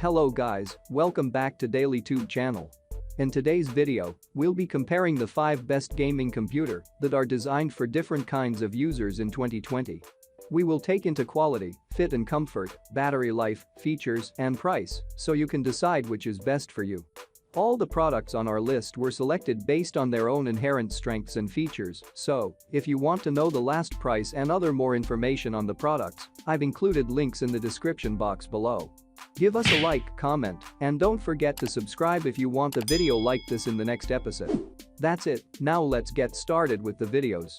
Hello guys, welcome back to DailyTube channel. In today's video, we'll be comparing the 5 best gaming computer that are designed for different kinds of users in 2020. We will take into quality, fit and comfort, battery life, features, and price, so you can decide which is best for you. All the products on our list were selected based on their own inherent strengths and features, so if you want to know the last price and other more information on the products, I've included links in the description box below. Give us a like, comment, and don't forget to subscribe if you want a video like this in the next episode. That's it, now let's get started with the videos.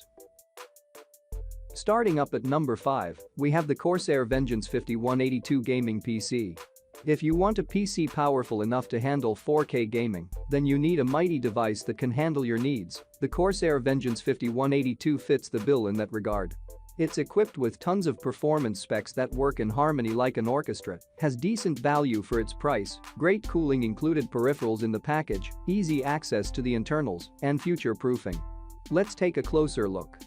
Starting up at number 5, we have the Corsair Vengeance 5182 Gaming PC. If you want a PC powerful enough to handle 4K gaming, then you need a mighty device that can handle your needs. The Corsair Vengeance 5182 fits the bill in that regard. It's equipped with tons of performance specs that work in harmony like an orchestra, has decent value for its price, great cooling included peripherals in the package, easy access to the internals, and future-proofing. Let's take a closer look.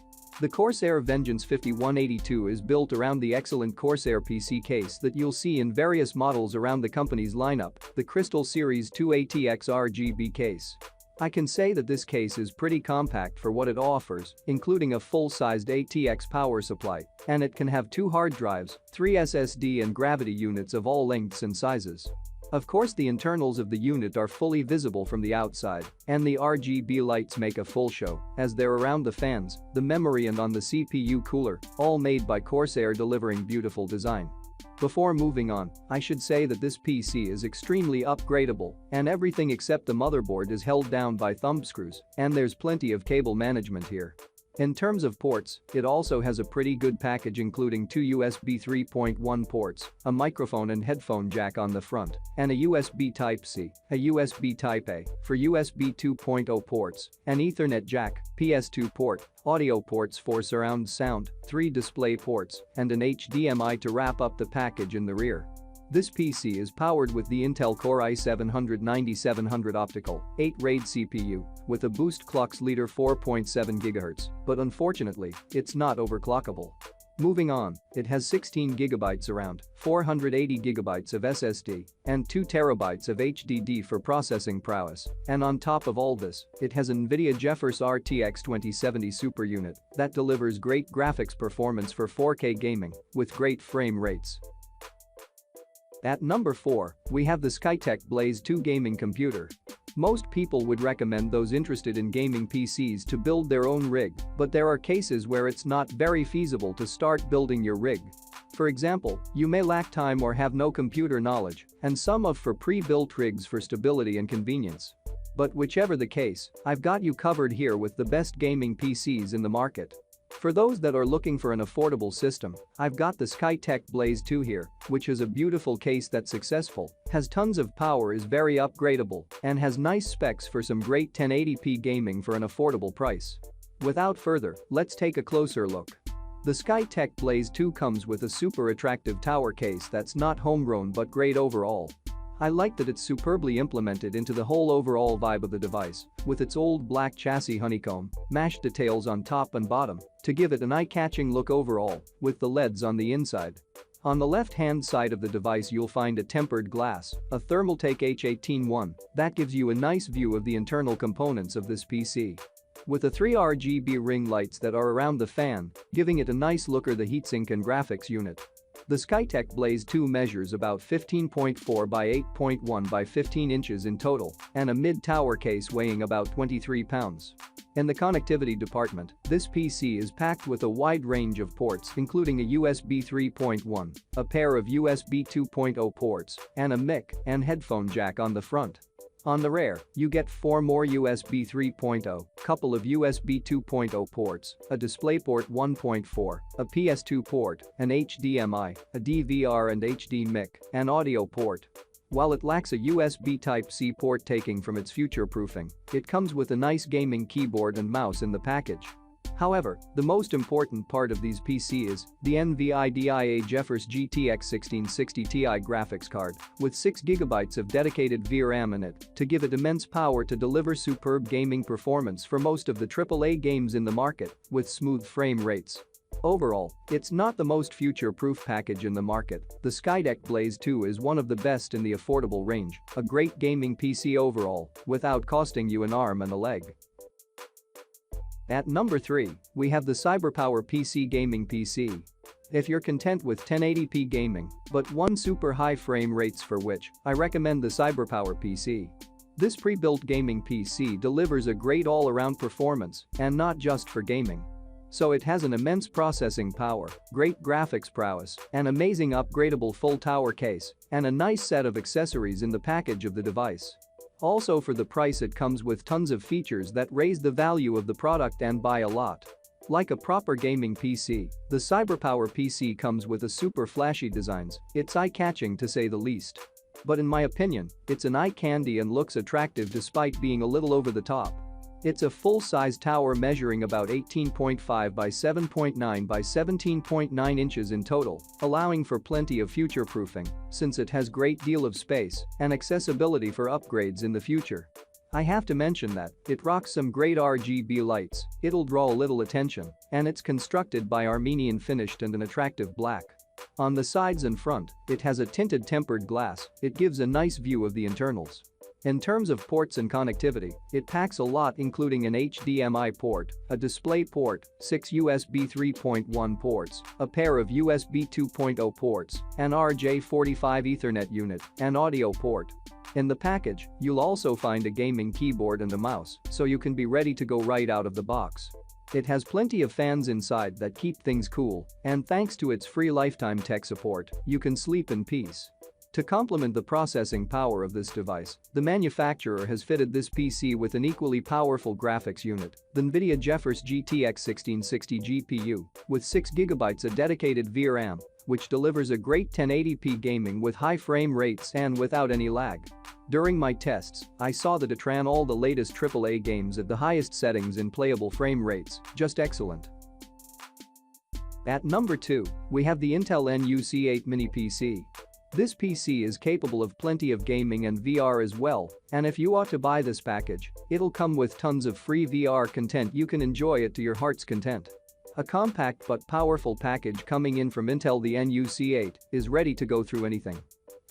The Corsair Vengeance 5182 is built around the excellent Corsair PC case that you'll see in various models around the company's lineup, the Crystal Series 2 ATX RGB case. I can say that this case is pretty compact for what it offers, including a full-sized ATX power supply, and it can have 2 hard drives, 3 SSD and gravity units of all lengths and sizes. Of course, the internals of the unit are fully visible from the outside, and the RGB lights make a full show, as they're around the fans, the memory and on the CPU cooler, all made by Corsair, delivering beautiful design. Before moving on, I should say that this PC is extremely upgradable, and everything except the motherboard is held down by thumb screws, and there's plenty of cable management here. In terms of ports, it also has a pretty good package including 2 USB 3.1 ports, a microphone and headphone jack on the front, and a USB Type-C, a USB Type-A for USB 2.0 ports, an Ethernet jack, PS2 port, audio ports for surround sound, 3 display ports, and an HDMI to wrap up the package in the rear. This PC is powered with the Intel Core i7-9700 optical, 8 RAID CPU, with a boost clock leader 4.7 GHz, but unfortunately, it's not overclockable. Moving on, it has 16 GB RAM, 480 GB of SSD, and 2 TB of HDD for processing prowess, and on top of all this, it has an NVIDIA GeForce RTX 2070 Super unit that delivers great graphics performance for 4K gaming, with great frame rates. At number 4, we have the SkyTech Blaze 2 gaming computer. Most people would recommend those interested in gaming PCs to build their own rig, but there are cases where it's not very feasible to start building your rig. For example, you may lack time or have no computer knowledge, and some opt for pre-built rigs for stability and convenience. But whichever the case, I've got you covered here with the best gaming PCs in the market. For those that are looking for an affordable system, I've got the SkyTech Blaze 2 here, which is a beautiful case that's successful, has tons of power, is very upgradable, and has nice specs for some great 1080p gaming for an affordable price. Without further, let's take a closer look. The SkyTech Blaze 2 comes with a super attractive tower case that's not homegrown but great overall. I like that it's superbly implemented into the whole overall vibe of the device, with its old black chassis honeycomb, mashed details on top and bottom, to give it an eye-catching look overall, with the LEDs on the inside. On the left-hand side of the device you'll find a tempered glass, a Thermaltake H18-1, that gives you a nice view of the internal components of this PC. With the 3 RGB ring lights that are around the fan, giving it a nice look, are the heatsink and graphics unit. The SkyTech Blaze 2 measures about 15.4 by 8.1 by 15 inches in total, and a mid-tower case weighing about 23 pounds. In the connectivity department, this PC is packed with a wide range of ports including a USB 3.1, a pair of USB 2.0 ports, and a mic and headphone jack on the front. On the rear, you get 4 more USB 3.0, couple of USB 2.0 ports, a DisplayPort 1.4, a PS2 port, an HDMI, a DVR and HD mic, an audio port. While it lacks a USB Type-C port taking from its future-proofing, it comes with a nice gaming keyboard and mouse in the package. However, the most important part of these PC is the NVIDIA GeForce GTX 1660 Ti graphics card with 6 GB of dedicated VRAM in it to give it immense power to deliver superb gaming performance for most of the AAA games in the market with smooth frame rates. Overall, it's not the most future-proof package in the market. The SkyTech Blaze 2 is one of the best in the affordable range, a great gaming PC overall, without costing you an arm and a leg. At number 3, we have the Cyberpower PC Gaming PC. If you're content with 1080p gaming, but want super high frame rates for which, I recommend the Cyberpower PC. This pre-built gaming PC delivers a great all-around performance, and not just for gaming. So it has an immense processing power, great graphics prowess, an amazing upgradable full tower case, and a nice set of accessories in the package of the device. Also, for the price, it comes with tons of features that raise the value of the product and by a lot. Like a proper gaming PC, the Cyberpower PC comes with a super flashy designs. It's eye-catching to say the least. But in my opinion, it's an eye candy and looks attractive despite being a little over the top. It's a full-size tower measuring about 18.5 by 7.9 by 17.9 inches in total, allowing for plenty of future-proofing, since it has great deal of space and accessibility for upgrades in the future. I have to mention that it rocks some great RGB lights, it'll draw a little attention, and it's constructed by Armenian finished and an attractive black. On the sides and front, it has a tinted tempered glass, it gives a nice view of the internals. In terms of ports and connectivity, it packs a lot, including an HDMI port, a display port, 6 USB 3.1 ports, a pair of USB 2.0 ports, an RJ45 Ethernet unit, and audio port. In the package, you'll also find a gaming keyboard and a mouse, so you can be ready to go right out of the box. It has plenty of fans inside that keep things cool, and thanks to its free lifetime tech support, you can sleep in peace. To complement the processing power of this device, the manufacturer has fitted this PC with an equally powerful graphics unit, the NVIDIA GeForce GTX 1660 GPU, with 6GB of dedicated VRAM, which delivers a great 1080p gaming with high frame rates and without any lag. During my tests, I saw that it ran all the latest AAA games at the highest settings in playable frame rates, just excellent. At number 2, we have the Intel NUC8 Mini PC. This PC is capable of plenty of gaming and VR as well, and if you ought to buy this package, it'll come with tons of free VR content. You can enjoy it to your heart's content. A compact but powerful package coming in from Intel. The NUC8 is ready to go through anything.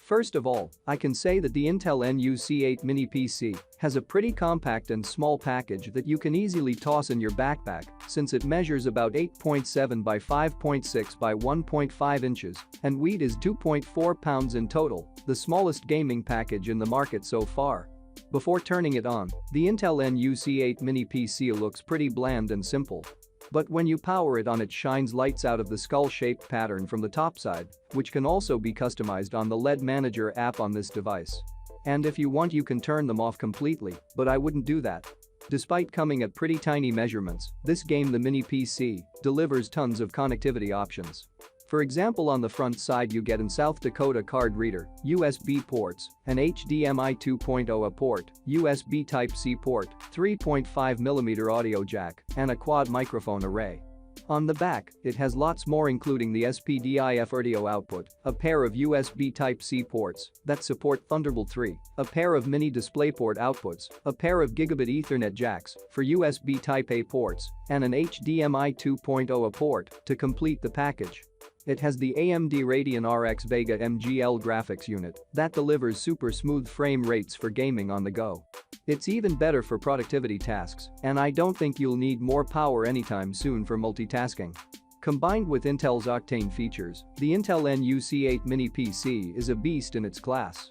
First of all, I can say that the Intel NUC8 Mini PC has a pretty compact and small package that you can easily toss in your backpack, since it measures about 8.7 by 5.6 by 1.5 inches and weight is 2.4 pounds in total, the smallest gaming package in the market so far. Before turning it on, the Intel NUC8 Mini PC looks pretty bland and simple. But when you power it on, it shines lights out of the skull-shaped pattern from the top side, which can also be customized on the LED Manager app on this device. And if you want, you can turn them off completely, but I wouldn't do that. Despite coming at pretty tiny measurements, this game, the Mini PC, delivers tons of connectivity options. For example, on the front side you get an South Dakota card reader, USB ports, an HDMI 2.0 port, USB Type-C port, 3.5mm audio jack, and a quad microphone array. On the back, it has lots more, including the SPDIF audio output, a pair of USB Type-C ports that support Thunderbolt 3, a pair of mini DisplayPort outputs, a pair of gigabit Ethernet jacks for USB Type-A ports, and an HDMI 2.0 port to complete the package. It has the AMD Radeon RX Vega MGL graphics unit that delivers super smooth frame rates for gaming on the go. It's even better for productivity tasks, and I don't think you'll need more power anytime soon for multitasking. Combined with Intel's Octane features, the Intel NUC8 Mini PC is a beast in its class.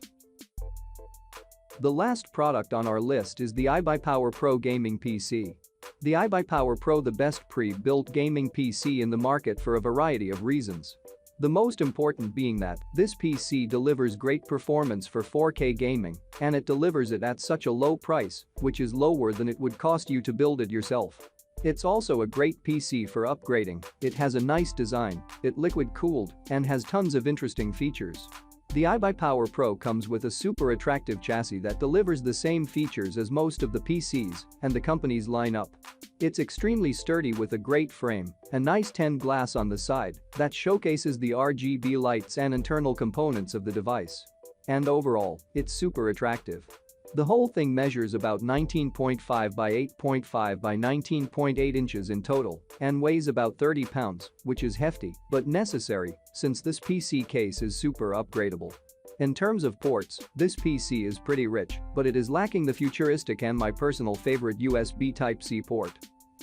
The last product on our list is the Ibuypower Pro Gaming PC. The Ibuypower Pro, the best pre-built gaming PC in the market for a variety of reasons. The most important being that this PC delivers great performance for 4K gaming, and it delivers it at such a low price, which is lower than it would cost you to build it yourself. It's also a great PC for upgrading, it has a nice design, it liquid-cooled, and has tons of interesting features. The Ibuypower Pro comes with a super attractive chassis that delivers the same features as most of the PCs and the company's lineup. It's extremely sturdy with a great frame, a nice 10 glass on the side that showcases the RGB lights and internal components of the device. And overall, it's super attractive. The whole thing measures about 19.5 by 8.5 by 19.8 inches in total and weighs about 30 pounds, which is hefty but necessary since this PC case is super upgradable. In terms of ports, this PC is pretty rich, but it is lacking the futuristic and my personal favorite USB Type-C port.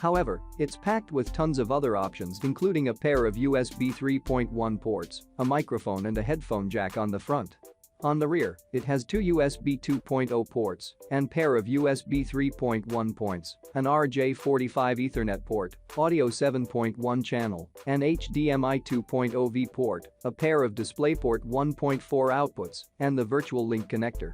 However, it's packed with tons of other options including a pair of USB 3.1 ports, a microphone and a headphone jack on the front. On the rear, it has two USB 2.0 ports and pair of USB 3.1 ports, an RJ45 Ethernet port, audio 7.1 channel, an HDMI 2.0 V port, a pair of DisplayPort 1.4 outputs, and the virtual link connector.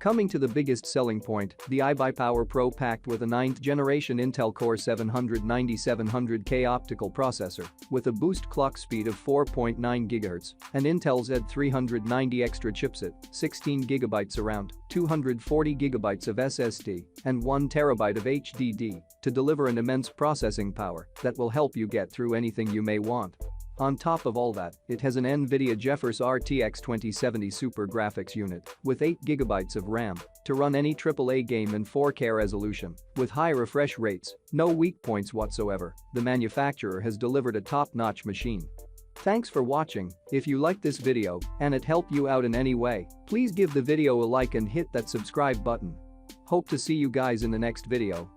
Coming to the biggest selling point, the Ibuypower Pro packed with a 9th generation Intel Core 700-9700K optical processor with a boost clock speed of 4.9 GHz, an Intel Z390 extra chipset, 16 GB RAM, 240 GB of SSD, and 1 TB of HDD to deliver an immense processing power that will help you get through anything you may want. On top of all that, it has an NVIDIA GeForce RTX 2070 Super graphics unit with 8 GB of RAM to run any AAA game in 4K resolution with high refresh rates, no weak points whatsoever. The manufacturer has delivered a top-notch machine. Thanks for watching. If you liked this video and it helped you out in any way, please give the video a like and hit that subscribe button. Hope to see you guys in the next video.